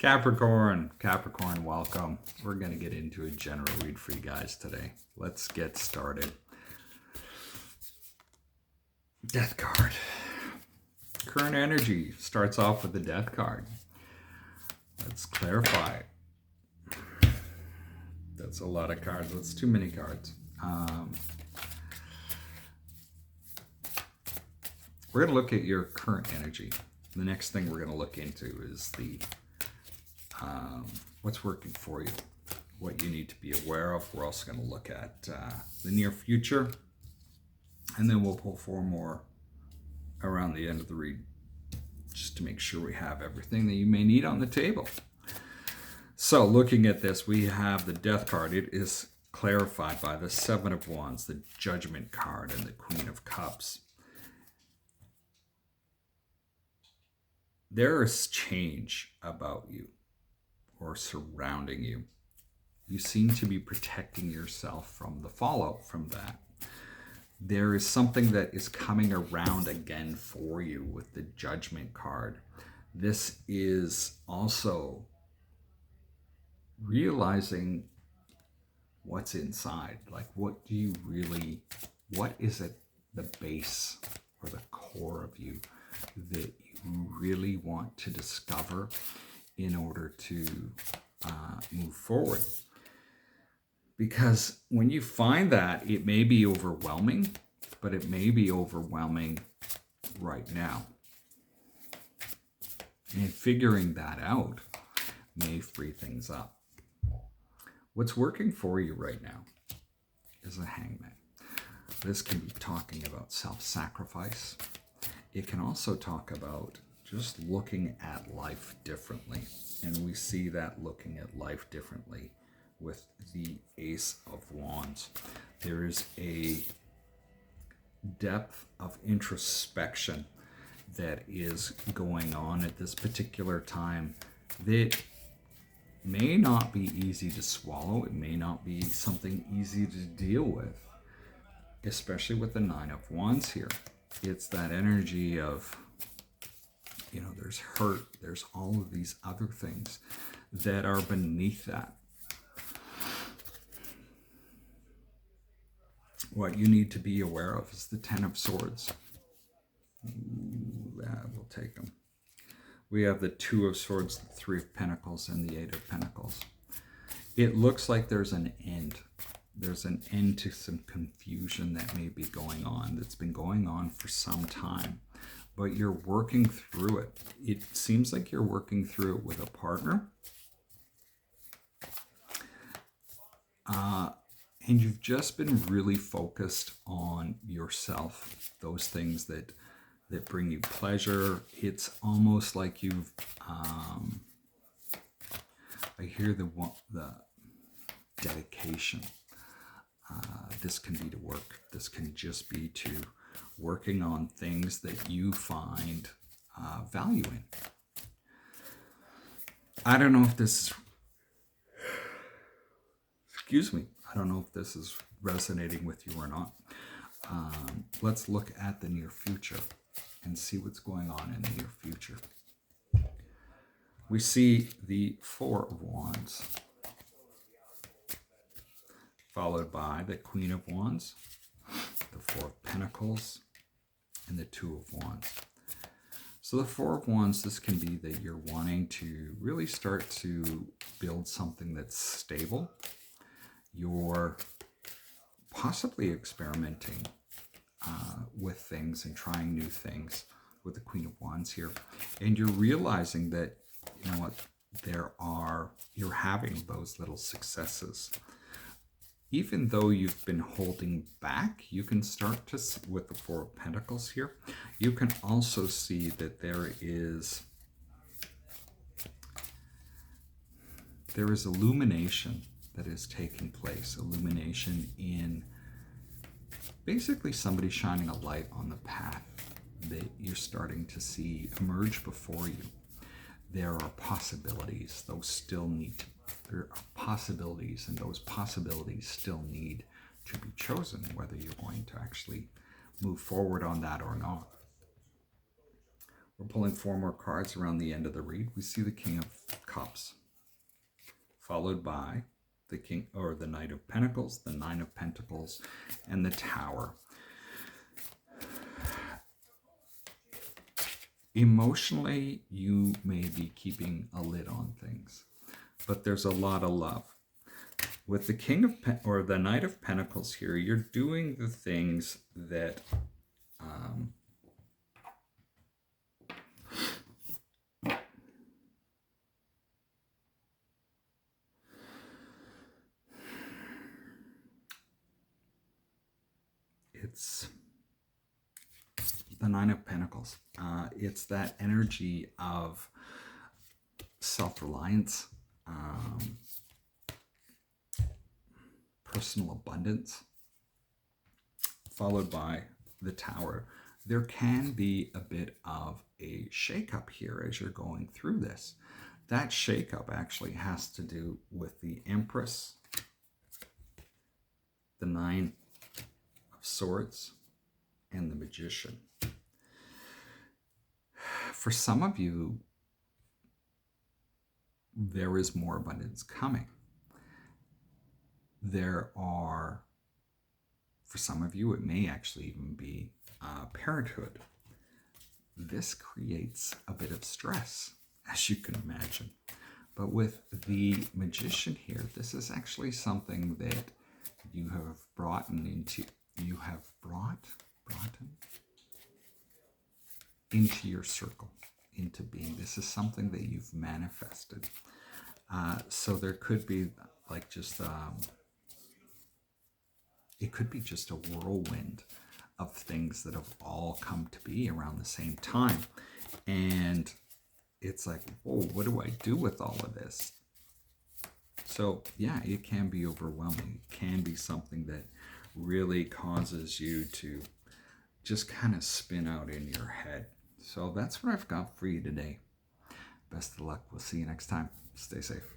Capricorn, welcome. We're going to get into a general read for you guys today. Let's get started. Death card. Current energy starts off with the Death card. Let's clarify. That's a lot of cards. That's too many cards. We're going to look at your current energy. The next thing we're going to look into is the what's working for you, what you need to be aware of. We're also going to look at the near future, and then we'll pull four more around the end of the read just to make sure we have everything that you may need on the table. So looking at this, we have the Death card. It is clarified by the Seven of Wands, the Judgment card, and the Queen of Cups. There is change about you or surrounding you. You seem to be protecting yourself from the fallout from that. There is something that is coming around again for you with the Judgment card. This is also realizing what's inside. Like, what is at the base or the core of you that you really want to discover in order to move forward? Because when you find that, it may be overwhelming, but it may be overwhelming right now. And figuring that out may free things up. What's working for you right now is a Hangman. This can be talking about self-sacrifice. It can also talk about just looking at life differently. And we see that looking at life differently with the Ace of Wands. There is a depth of introspection that is going on at this particular time that may not be easy to swallow. It may not be something easy to deal with, especially with the Nine of Wands here. It's that energy of, there's hurt, there's all of these other things that are beneath that. What you need to be aware of is the Ten of Swords. We'll take them. We have the Two of Swords, the Three of Pentacles, and the Eight of Pentacles. It looks like there's an end. There's an end to some confusion that may be going on, that's been going on for some time, but you're working through it. It seems like you're working through it with a partner. And you've just been really focused on yourself, those things that bring you pleasure. It's almost like you've, I hear the dedication. This can be to work. This can just be to working on things that you find value in. I don't know if this is, I don't know if this is resonating with you or not. Let's look at the near future and see what's going on in the near future. We see the Four of Wands, followed by the Queen of Wands, the Four of Pentacles, and the Two of Wands. So the Four of Wands, this can be that you're wanting to really start to build something that's stable. You're possibly experimenting with things and trying new things with the Queen of Wands here. And you're realizing that, you're having those little successes. Even though you've been holding back, you can start to, with the Four of Pentacles here, you can also see that there is illumination that is taking place. Illumination in basically somebody shining a light on the path that you're starting to see emerge before you. There are possibilities. There are possibilities, and those possibilities still need to be chosen, whether you're going to actually move forward on that or not. We're pulling four more cards around the end of the read. We see the King of Cups, followed by the King or the Knight of Pentacles, the Nine of Pentacles, and the Tower. Emotionally, you may be keeping a lid on things, but there's a lot of love. With the King of or the Knight of Pentacles here, you're doing the things that it's the Nine of Pentacles. It's that energy of self-reliance, personal abundance, followed by the Tower. There can be a bit of a shakeup here as you're going through this. That shakeup actually has to do with the Empress, the Nine of Swords, and the Magician. For some of you, there is more abundance coming. There are, for some of you, it may actually even be parenthood. This creates a bit of stress, as you can imagine. But with the Magician here, this is actually something that you have brought into your circle, into being. This is something that you've manifested. So there could be like just it could be just a whirlwind of things that have all come to be around the same time, and it's like, whoa, what do I do with all of this? So yeah, it can be overwhelming. It can be something that really causes you to just kind of spin out in your head. So that's what I've got for you today. Best of luck. We'll see you next time. Stay safe.